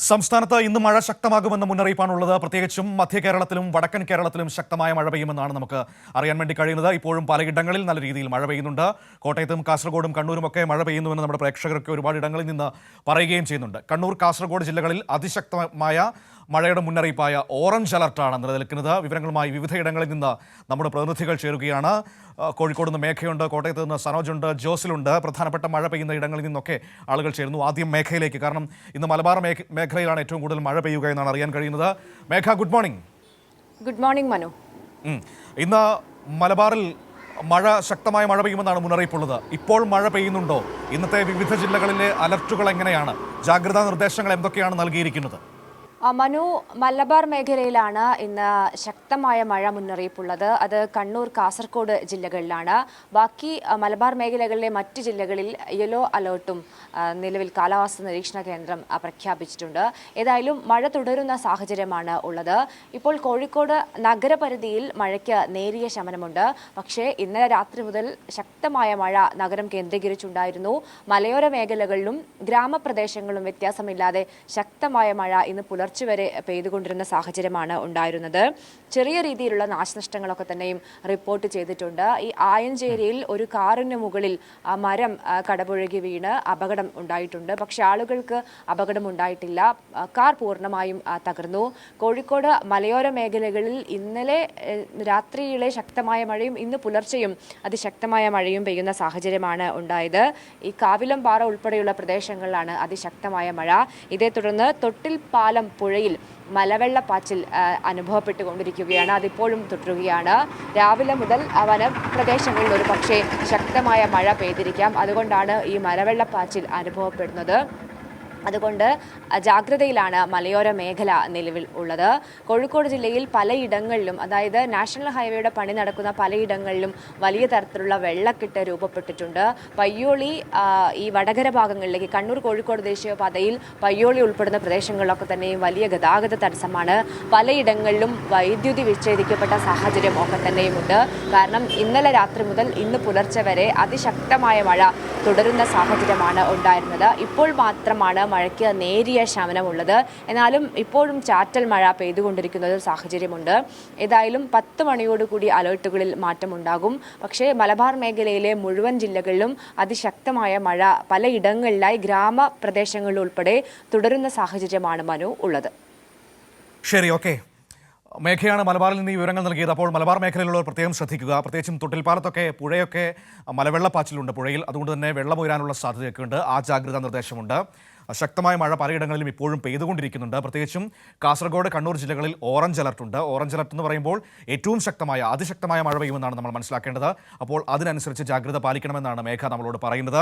സംസ്ഥാനത്ത് ഇന്ന് മഴ ശക്തമാകുമെന്ന മുന്നറിയിപ്പാണുള്ളത്. പ്രത്യേകിച്ചും മധ്യ കേരളത്തിലും വടക്കൻ കേരളത്തിലും ശക്തമായ മഴ പെയ്യുമെന്നാണ് നമുക്ക് അറിയാൻ വേണ്ടി കഴിയുന്നത്. ഇപ്പോഴും പലയിടങ്ങളിൽ നല്ല രീതിയിൽ മഴ പെയ്യുന്നുണ്ട്. കോട്ടയത്തും കാസർഗോഡും കണ്ണൂരും ഒക്കെ മഴ പെയ്യുന്നുവെന്ന് നമ്മുടെ പ്രേക്ഷകർക്ക് ഒരുപാട് ഇടങ്ങളിൽ നിന്ന് പറയുകയും ചെയ്യുന്നുണ്ട്. കണ്ണൂർ, കാസർഗോഡ് ജില്ലകളിൽ അതിശക്തമായ മഴയുടെ മുന്നറിയിപ്പായ ഓറഞ്ച് അലർട്ടാണ് നിലനിൽക്കുന്നത്. വിവരങ്ങളുമായി വിവിധയിടങ്ങളിൽ നിന്ന് നമ്മുടെ പ്രതിനിധികൾ ചേരുകയാണ്. കോഴിക്കോട് നിന്ന് മേഘയുണ്ട്, കോട്ടയത്ത് നിന്ന് സനോജുണ്ട്, ജോസിലുണ്ട്. പ്രധാനപ്പെട്ട മഴ പെയ്യുന്ന ഇടങ്ങളിൽ നിന്നൊക്കെ ആളുകൾ ചേരുന്നു. ആദ്യം മേഘയിലേക്ക്, കാരണം ഇന്ന് മലബാർ മേഖലയിലാണ് ഏറ്റവും കൂടുതൽ മഴ പെയ്യുക എന്നാണ് അറിയാൻ കഴിയുന്നത്. Megha, good morning. Good morning Manu. ഇന്ന് മലബാറിൽ ശക്തമായ മഴ പെയ്യുമെന്നാണ് മുന്നറിയിപ്പുള്ളത്. ഇപ്പോൾ മഴ പെയ്യുന്നുണ്ടോ? ഇന്നത്തെ വിവിധ ജില്ലകളിലെ അലർട്ടുകൾ എങ്ങനെയാണ്? ജാഗ്രതാ നിർദ്ദേശങ്ങൾ എന്തൊക്കെയാണ് നൽകിയിരിക്കുന്നത്? മനു, മലബാർ മേഖലയിലാണ് ഇന്ന് ശക്തമായ മഴ മുന്നറിയിപ്പുള്ളത്. അത് കണ്ണൂർ, കാസർഗോഡ് ജില്ലകളിലാണ്. ബാക്കി മലബാർ മേഖലകളിലെ മറ്റ് ജില്ലകളിൽ യെല്ലോ അലേർട്ടും നിലവിൽ കാലാവസ്ഥാ നിരീക്ഷണ കേന്ദ്രം പ്രഖ്യാപിച്ചിട്ടുണ്ട്. ഏതായാലും മഴ തുടരുന്ന സാഹചര്യമാണ് ഉള്ളത്. ഇപ്പോൾ കോഴിക്കോട് നഗരപരിധിയിൽ മഴയ്ക്ക് നേരിയ ശമനമുണ്ട്. പക്ഷേ ഇന്നലെ രാത്രി മുതൽ ശക്തമായ മഴ നഗരം കേന്ദ്രീകരിച്ചുണ്ടായിരുന്നു. മലയോര മേഖലകളിലും ഗ്രാമപ്രദേശങ്ങളിലും വ്യത്യാസമില്ലാതെ ശക്തമായ മഴ ഇന്ന് പുലർച്ചെ വരെ പെയ്തുകൊണ്ടിരുന്ന സാഹചര്യമാണ് ഉണ്ടായിരുന്നത്. ചെറിയ രീതിയിലുള്ള നാശനഷ്ടങ്ങളൊക്കെ തന്നെയും റിപ്പോർട്ട് ചെയ്തിട്ടുണ്ട്. ഈ ആയഞ്ചേരിയിൽ ഒരു കാറിന് മുകളിൽ മരം കടപുഴകി വീണ് അപകടം ഉണ്ടായിട്ടുണ്ട്. പക്ഷെ ആളുകൾക്ക് അപകടം ഉണ്ടായിട്ടില്ല. കാർ പൂർണ്ണമായും തകർന്നു. കോഴിക്കോട് മലയോര മേഖലകളിൽ ഇന്നലെ രാത്രിയിലെ ശക്തമായ മഴയും ഇന്ന് പുലർച്ചെയും അതിശക്തമായ മഴയും പെയ്യുന്ന സാഹചര്യമാണ് ഉണ്ടായത്. ഈ കാവിലംപാറ ഉൾപ്പെടെയുള്ള പ്രദേശങ്ങളിലാണ് അതിശക്തമായ മഴ. ഇതേ തുടർന്ന് തൊട്ടിൽ പാലം പുഴയിൽ മലവെള്ളപ്പാച്ചിൽ അനുഭവപ്പെട്ടുകൊണ്ടിരിക്കുകയാണ്. അതിപ്പോഴും തുടരുകയാണ്. രാവിലെ മുതൽ വനപ്രദേശങ്ങളിൽ ഒരു പക്ഷേ ശക്തമായ മഴ പെയ്തിരിക്കാം. അതുകൊണ്ടാണ് ഈ മലവെള്ളപ്പാച്ചിൽ അനുഭവപ്പെടുന്നത്. അതുകൊണ്ട് ജാഗ്രതയിലാണ് മലയോര മേഖല നിലവിൽ ഉള്ളത്. കോഴിക്കോട് ജില്ലയിൽ പലയിടങ്ങളിലും, അതായത് നാഷണൽ ഹൈവേയുടെ പണി നടക്കുന്ന പലയിടങ്ങളിലും വലിയ തരത്തിലുള്ള വെള്ളക്കെട്ട് രൂപപ്പെട്ടിട്ടുണ്ട്. പയ്യോളി, ഈ വടകര ഭാഗങ്ങളിലേക്ക് കണ്ണൂർ കോഴിക്കോട് ദേശീയപാതയിൽ പയ്യോളി ഉൾപ്പെടുന്ന പ്രദേശങ്ങളിലൊക്കെ തന്നെയും വലിയ ഗതാഗത തടസ്സമാണ്. പലയിടങ്ങളിലും വൈദ്യുതി വിച്ഛേദിക്കപ്പെട്ട സാഹചര്യം ഒക്കെ തന്നെയുമുണ്ട്. കാരണം ഇന്നലെ രാത്രി മുതൽ ഇന്ന് പുലർച്ചെ വരെ അതിശക്തമായ മഴ തുടരുന്ന സാഹചര്യമാണ് ഉണ്ടായിരുന്നത്. ഇപ്പോൾ മാത്രമാണ് മഴയ്ക്ക് നേരിയ ശമനമുള്ളത്. എന്നാലും ഇപ്പോഴും ചാറ്റൽ മഴ പെയ്തുകൊണ്ടിരിക്കുന്ന ഒരു സാഹചര്യമുണ്ട്. ഏതായാലും 10 മണിയോടുകൂടി അലേർട്ടുകളിൽ മാറ്റമുണ്ടാകും. പക്ഷേ മലബാർ മേഖലയിലെ മുഴുവൻ ജില്ലകളിലും അതിശക്തമായ മഴ പലയിടങ്ങളിലായി ഗ്രാമപ്രദേശങ്ങളിൽ ഉൾപ്പെടെ തുടരുന്ന സാഹചര്യമാണ് മനു ഉള്ളത്. ശരി, ഓക്കെ. മേഘയാണ് മലബാറിൽ നിന്ന് ഈ വിവരങ്ങൾ നൽകിയത്. അപ്പോൾ മലബാർ മേഖലയിലുള്ളവർ പ്രത്യേകം ശ്രദ്ധിക്കുക. പ്രത്യേകിച്ചും തൊട്ടിൽപ്പാലത്തൊക്കെ പുഴയൊക്കെ മലവെള്ളപ്പാച്ചിലുണ്ട് പുഴയിൽ. അതുകൊണ്ട് തന്നെ വെള്ളം ഉയരാനുള്ള സാധ്യതയൊക്കെ ഉണ്ട്. ആ ജാഗ്രതാ നിർദ്ദേശമുണ്ട്. ശക്തമായ മഴ പലയിടങ്ങളിലും ഇപ്പോഴും പെയ്തുകൊണ്ടിരിക്കുന്നുണ്ട്. പ്രത്യേകിച്ചും കാസർഗോഡ്, കണ്ണൂർ ജില്ലകളിൽ ഓറഞ്ച് അലർട്ടുണ്ട്. ഓറഞ്ച് അലർട്ട് എന്ന് പറയുമ്പോൾ ഏറ്റവും അതിശക്തമായ മഴ പെയ്യുമെന്നാണ് നമ്മൾ മനസ്സിലാക്കേണ്ടത്. അപ്പോൾ അതിനനുസരിച്ച് ജാഗ്രത പാലിക്കണമെന്നാണ് മേഘ നമ്മളോട് പറയുന്നത്.